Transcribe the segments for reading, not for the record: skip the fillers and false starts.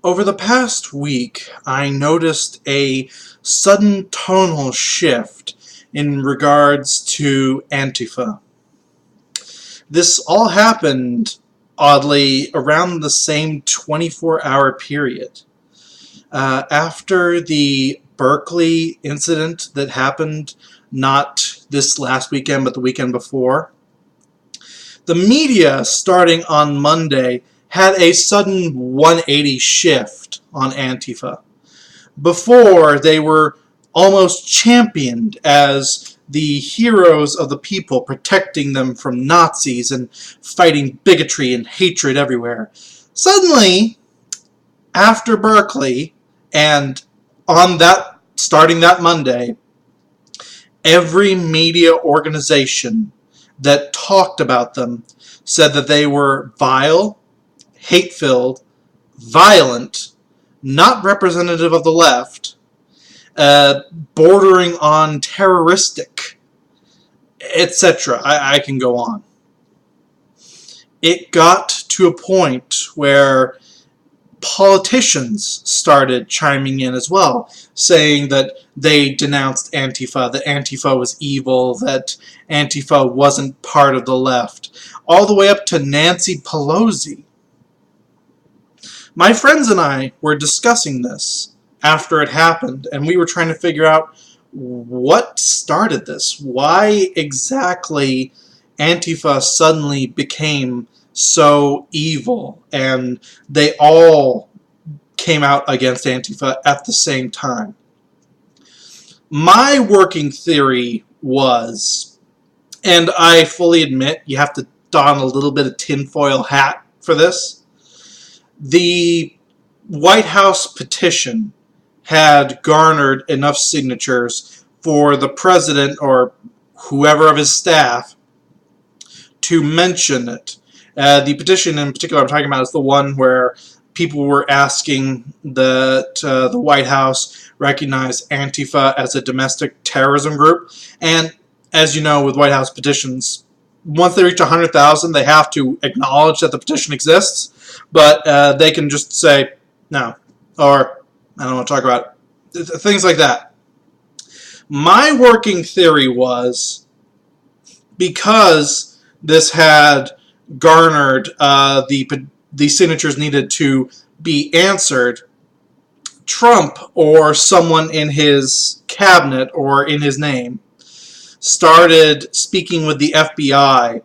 Over the past week, I noticed a sudden tonal shift in regards to Antifa. This all happened, oddly, around the same 24-hour period. After the Berkeley incident that happened not this last weekend, but the weekend before, the media, starting on Monday, had a sudden 180 shift on Antifa. Before, they were almost championed as the heroes of the people, protecting them from Nazis and fighting bigotry and hatred everywhere. Suddenly, after Berkeley, and starting that Monday, every media organization that talked about them said that they were vile, hate-filled, violent, not representative of the left, bordering on terroristic, etc. I can go on. It got to a point where politicians started chiming in as well, saying that they denounced Antifa, that Antifa was evil, that Antifa wasn't part of the left, all the way up to Nancy Pelosi. My friends and I were discussing this after it happened, and we were trying to figure out what started this. Why exactly Antifa suddenly became so evil, and they all came out against Antifa at the same time. My working theory was, and I fully admit you have to don a little bit of tinfoil hat for this, the White House petition had garnered enough signatures for the president or whoever of his staff to mention it. The petition in particular I'm talking about is the one where people were asking that the White House recognize Antifa as a domestic terrorism group. And as you know, with White House petitions, once they reach 100,000, they have to acknowledge that the petition exists. But they can just say, no, or I don't want to talk about it. Things like that. My working theory was, because this had garnered the signatures needed to be answered, Trump or someone in his cabinet or in his name started speaking with the FBI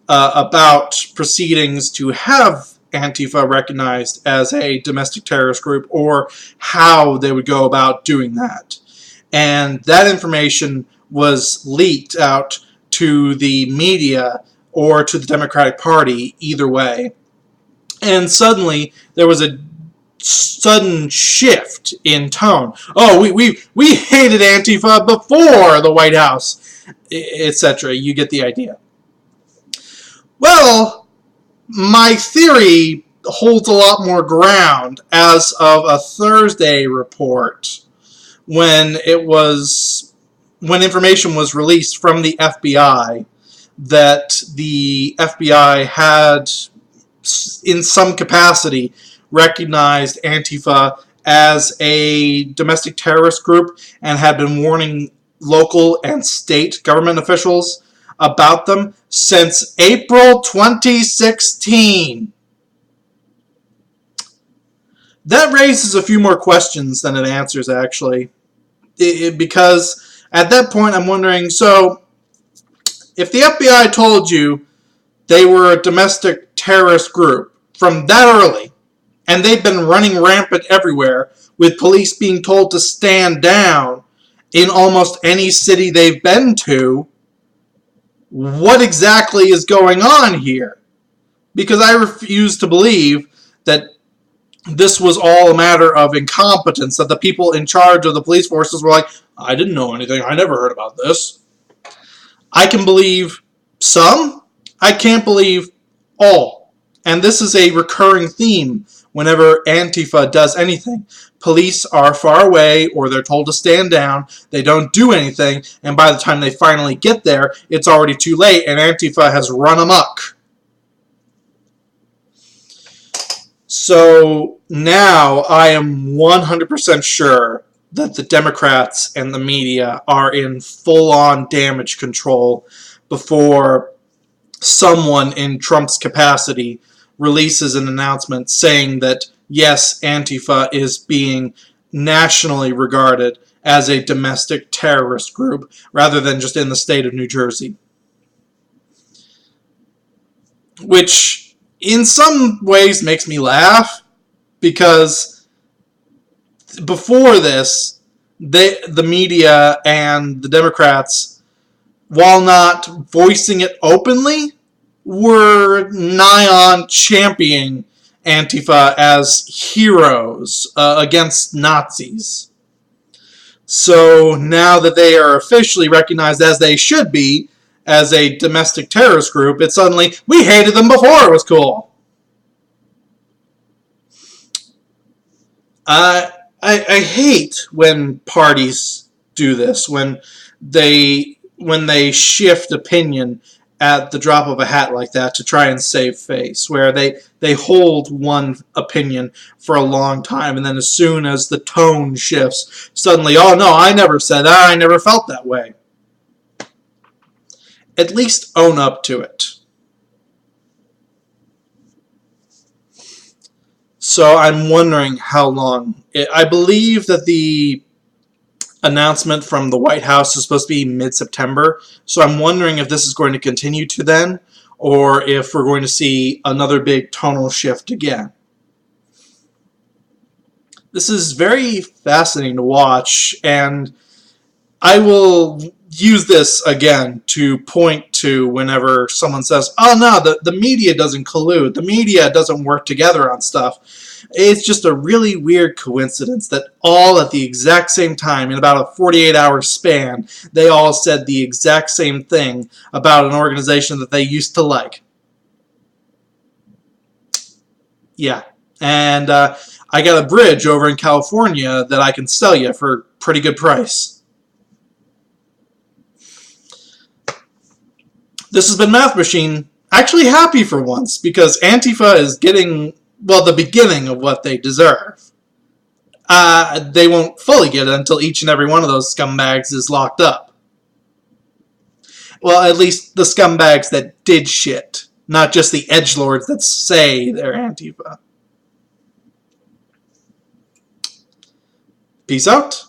about proceedings to have Antifa recognized as a domestic terrorist group, or how they would go about doing that. And that information was leaked out to the media or to the Democratic Party, either way. And suddenly, there was a sudden shift in tone. Oh, we hated Antifa before the White House, etc. You get the idea. Well, my theory holds a lot more ground as of a Thursday report when information was released from the FBI that the FBI had, in some capacity, recognized Antifa as a domestic terrorist group and had been warning local and state government officials about them since April 2016. That raises a few more questions than it answers, actually. Because at that point I'm wondering, so if the FBI told you they were a domestic terrorist group from that early, and they've been running rampant everywhere, with police being told to stand down in almost any city they've been to, what exactly is going on here? Because I refuse to believe that this was all a matter of incompetence, that the people in charge of the police forces were like, I didn't know anything, I never heard about this. I can believe some, I can't believe all. And this is a recurring theme whenever Antifa does anything. Police are far away, or they're told to stand down, they don't do anything, and by the time they finally get there, it's already too late, and Antifa has run amok. So now I am 100% sure that the Democrats and the media are in full-on damage control before someone in Trump's capacity releases an announcement saying that, yes, Antifa is being nationally regarded as a domestic terrorist group rather than just in the state of New Jersey. Which, in some ways, makes me laugh, because before this, the media and the Democrats, while not voicing it openly, were nigh on championing Antifa as heroes against Nazis. So now that they are officially recognized, as they should be, as a domestic terrorist group, it's suddenly, we hated them before it was cool. I hate when parties do this, when they shift opinion at the drop of a hat like that to try and save face, where they hold one opinion for a long time, and then as soon as the tone shifts, suddenly, oh no, I never said that, I never felt that way. At least own up to it. So I'm wondering how long. I believe that the announcement from the White House is supposed to be mid-September, so I'm wondering if this is going to continue to then, or if we're going to see another big tonal shift again. This is very fascinating to watch, and I will use this again to point to whenever someone says, oh no, the media doesn't collude, the media doesn't work together on stuff. It's just a really weird coincidence that all at the exact same time, in about a 48-hour span, they all said the exact same thing about an organization that they used to like. Yeah. And I got a bridge over in California that I can sell you for a pretty good price. This has been Math Machine. Actually happy for once, because Antifa is getting, well, the beginning of what they deserve. They won't fully get it until each and every one of those scumbags is locked up. Well, at least the scumbags that did shit, not just the edgelords that say they're Antifa. Peace out.